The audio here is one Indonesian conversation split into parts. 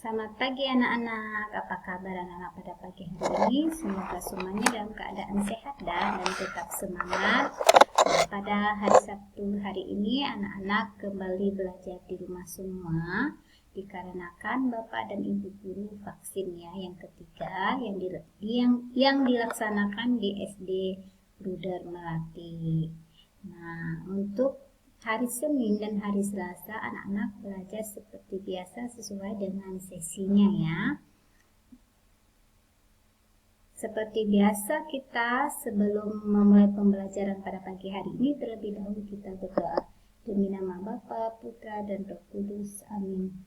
Selamat pagi anak-anak, apa kabar anak-anak pada pagi hari ini? Semoga semuanya dalam keadaan sehat dan tetap semangat. Pada hari Sabtu hari ini anak-anak kembali belajar di rumah semua dikarenakan Bapak dan Ibu guru vaksin ya yang ketiga yang dilaksanakan di SD Bruder Melati. Nah, untuk hari Senin dan hari Selasa anak-anak belajar seperti biasa sesuai dengan sesinya ya. Seperti biasa kita sebelum memulai pembelajaran pada pagi hari ini terlebih dahulu kita berdoa. Demi nama Bapa, Putra dan Roh Kudus. Amin.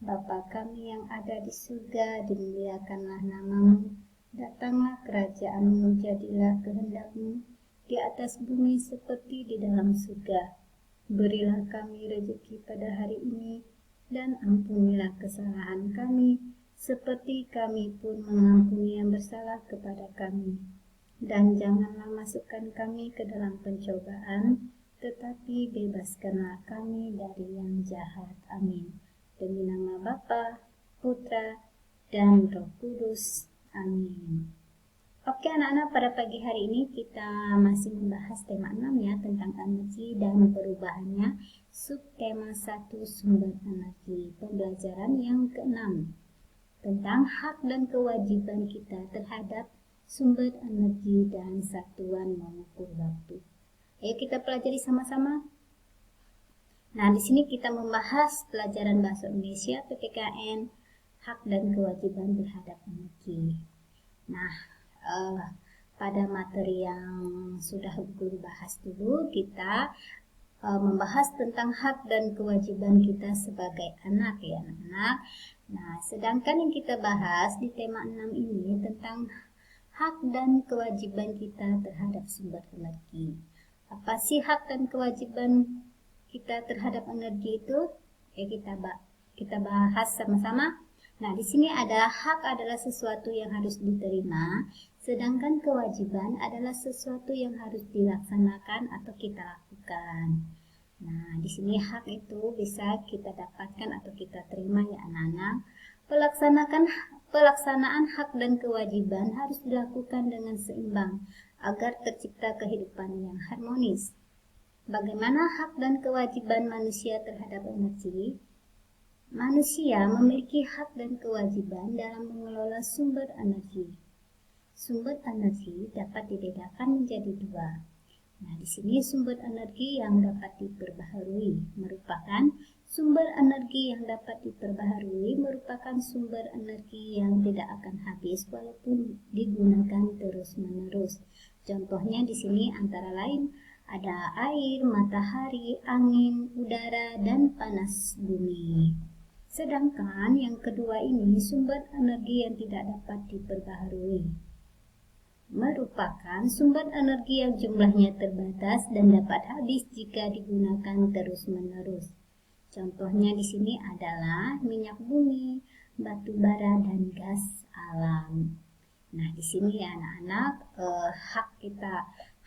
Bapa kami yang ada di surga, dimuliakanlah namamu. Datanglah kerajaanmu, jadilah kehendak-mu di atas bumi seperti di dalam surga. Berilah kami rezeki pada hari ini, dan ampunilah kesalahan kami, seperti kami pun mengampuni yang bersalah kepada kami. Dan janganlah masukkan kami ke dalam pencobaan, tetapi bebaskanlah kami dari yang jahat. Amin. Demi nama Bapa, Putra, dan Roh Kudus. Amin. Oke anak-anak, pada pagi hari ini kita masih membahas tema 6 ya, tentang energi dan perubahannya, subtema 1 sumber energi, pembelajaran yang ke-6 tentang hak dan kewajiban kita terhadap sumber energi dan satuan mengukur waktu. Ayo kita pelajari sama-sama. Nah, di sini kita membahas pelajaran bahasa Indonesia PPKN, hak dan kewajiban terhadap energi. Nah, pada materi yang sudah guru bahas dulu, kita membahas tentang hak dan kewajiban kita sebagai anak ya anak-anak. Nah, sedangkan yang kita bahas di tema 6 ini tentang hak dan kewajiban kita terhadap sumber energi. Apa sih hak dan kewajiban kita terhadap energi itu? Ya, kita bahas sama-sama. Nah, di sini ada hak adalah sesuatu yang harus diterima, sedangkan kewajiban adalah sesuatu yang harus dilaksanakan atau kita lakukan. Nah, di sini hak itu bisa kita dapatkan atau kita terima ya anak-anak. Pelaksanaan hak dan kewajiban harus dilakukan dengan seimbang agar tercipta kehidupan yang harmonis. Bagaimana hak dan kewajiban manusia terhadap energi? Manusia memiliki hak dan kewajiban dalam mengelola sumber energi. Sumber energi dapat dibedakan menjadi dua. Nah, di sini sumber energi yang dapat diperbaharui merupakan sumber energi yang dapat diperbaharui merupakan sumber energi yang tidak akan habis walaupun digunakan terus-menerus. Contohnya di sini antara lain ada air, matahari, angin, udara, dan panas bumi. Sedangkan yang kedua ini sumber energi yang tidak dapat diperbaharui merupakan sumber energi yang jumlahnya terbatas dan dapat habis jika digunakan terus-menerus. Contohnya di sini adalah minyak bumi, batu bara, dan gas alam. Nah, di sini ya anak-anak,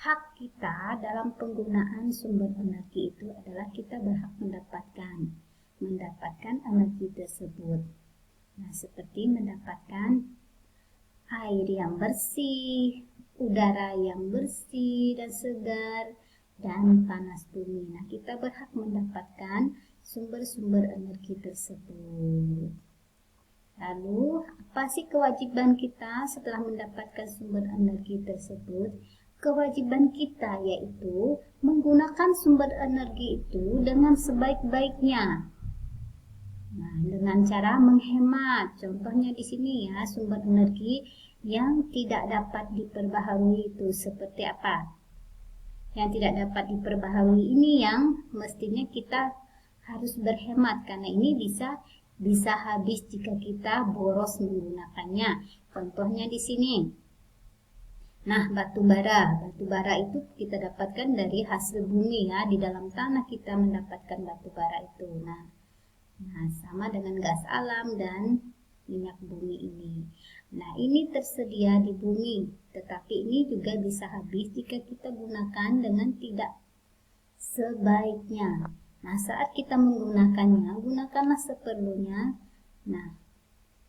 hak kita dalam penggunaan sumber energi itu adalah kita berhak mendapatkan energi tersebut. Nah, seperti mendapatkan air yang bersih, udara yang bersih dan segar, dan panas bumi. Nah, kita berhak mendapatkan sumber-sumber energi tersebut. Lalu, apa sih kewajiban kita setelah mendapatkan sumber energi tersebut? Kewajiban kita yaitu menggunakan sumber energi itu dengan sebaik-baiknya. Nah, dengan cara menghemat. Contohnya di sini ya, sumber energi yang tidak dapat diperbaharui itu seperti apa? Yang tidak dapat diperbaharui ini yang mestinya kita harus berhemat karena ini bisa habis jika kita boros menggunakannya. Contohnya di sini. Nah, batu bara itu kita dapatkan dari hasil bumi ya, di dalam tanah kita mendapatkan batu bara itu. Nah, sama dengan gas alam dan minyak bumi ini. Nah, ini tersedia di bumi, tetapi ini juga bisa habis jika kita gunakan dengan tidak sebaiknya. Nah, saat kita menggunakannya, gunakanlah seperlunya. Nah,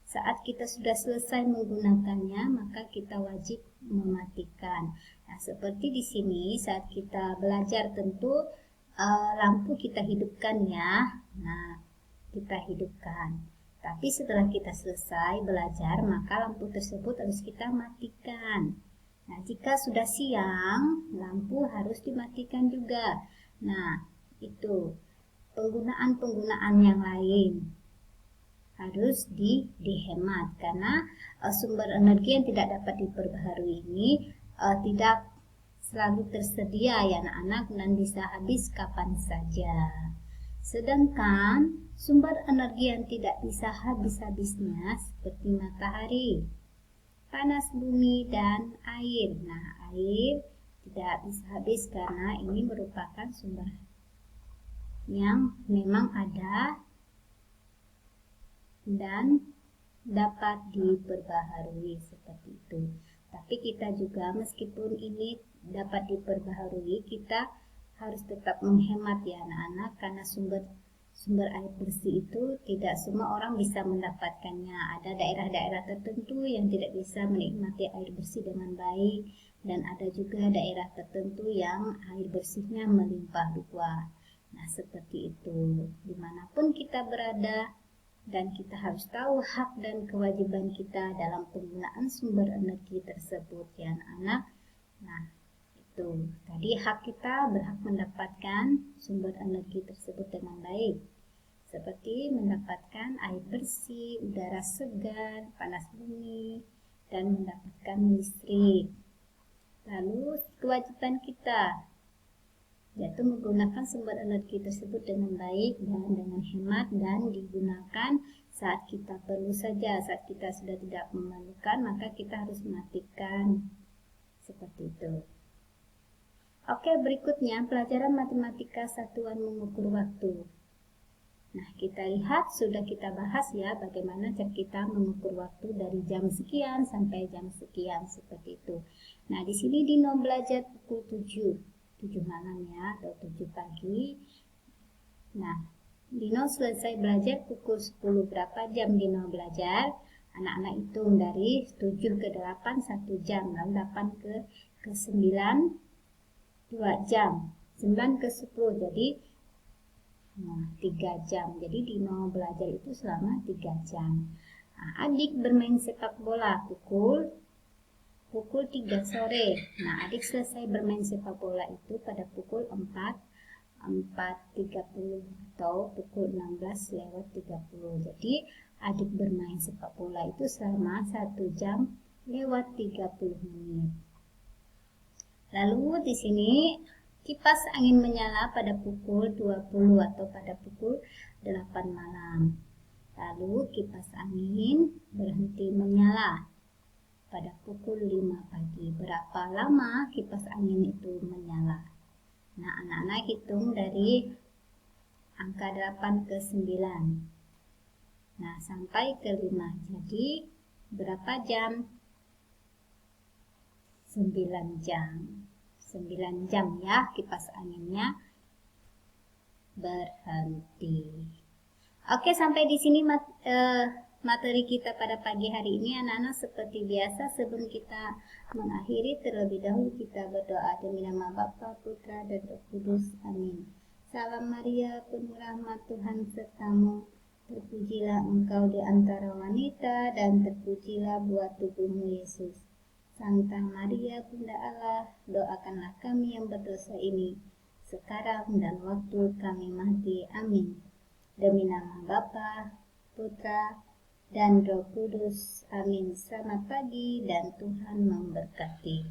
Saat kita sudah selesai menggunakannya, maka kita wajib mematikan. Nah, seperti di sini saat kita belajar tentu lampu kita hidupkan ya. Nah, kita hidupkan. Tapi setelah kita selesai belajar, maka lampu tersebut harus kita matikan. Nah, jika sudah siang, lampu harus dimatikan juga. Nah, itu penggunaan-penggunaan yang lain harus dihemat karena sumber energi yang tidak dapat diperbaharui ini tidak selalu tersedia ya anak-anak dan bisa habis kapan saja. Sedangkan sumber energi yang tidak bisa habis-habisnya seperti matahari, panas bumi, dan air. Nah, air tidak bisa habis karena ini merupakan sumber yang memang ada dan dapat diperbaharui seperti itu. Tapi kita juga meskipun ini dapat diperbaharui, kita harus tetap menghemat ya anak-anak karena sumber air bersih itu tidak semua orang bisa mendapatkannya. Ada daerah-daerah tertentu yang tidak bisa menikmati air bersih dengan baik dan ada juga daerah tertentu yang air bersihnya melimpah ruah. Nah, seperti itu. Dimanapun kita berada, dan kita harus tahu hak dan kewajiban kita dalam penggunaan sumber energi tersebut ya anak-anak. Nah, itu tadi hak kita berhak mendapatkan sumber energi tersebut dengan baik, seperti mendapatkan air bersih, udara segar, panas bumi, dan mendapatkan listrik. Lalu kewajiban kita yaitu menggunakan sumber energi tersebut dengan baik dan dengan hemat dan digunakan saat kita perlu saja. Saat kita sudah tidak memerlukan, maka kita harus mematikan. Seperti itu. Oke, berikutnya pelajaran matematika satuan mengukur waktu. Nah, kita lihat sudah kita bahas ya bagaimana cara kita mengukur waktu dari jam sekian sampai jam sekian seperti itu. Nah, di sini Dino belajar pukul 7 malam ya atau 7 pagi. Nah, Dino selesai belajar pukul 10. Berapa jam Dino belajar? Anak-anak hitung dari 7 ke 8 1 jam, lalu 8 ke 9 2 jam, 9 ke 10 jadi 3 jam. Jadi Dino belajar itu selama 3 jam. Nah, adik bermain sepak bola pukul 3 sore. Nah, adik selesai bermain sepak bola itu pada pukul 4.30 atau pukul 16:30. Jadi, adik bermain sepak bola itu selama 1 jam lewat 30 menit. Lalu di sini kipas angin menyala pada pukul 20 atau pada pukul 8 malam. Lalu kipas angin berhenti menyala pada pukul 5 pagi. Berapa lama kipas angin itu menyala? Nah, anak-anak hitung dari angka 8 ke 9. Nah, sampai ke 5. Jadi, berapa jam? 9 jam. 9 jam ya kipas anginnya berhenti. Oke, sampai di sini materi kita pada pagi hari ini anak-anak. Seperti biasa sebelum kita mengakhiri terlebih dahulu kita berdoa demi nama Bapa, Putra, dan Roh Kudus. Amin. Salam Maria, penuh rahmat Tuhan sertamu. Terpujilah engkau di antara wanita dan terpujilah buah tubuhmu Yesus. Santa Maria Bunda Allah, doakanlah kami yang berdosa ini sekarang dan waktu kami mati. Amin. Demi nama Bapa, Putra, dan Roh Kudus. Amin. Selamat pagi dan Tuhan memberkati.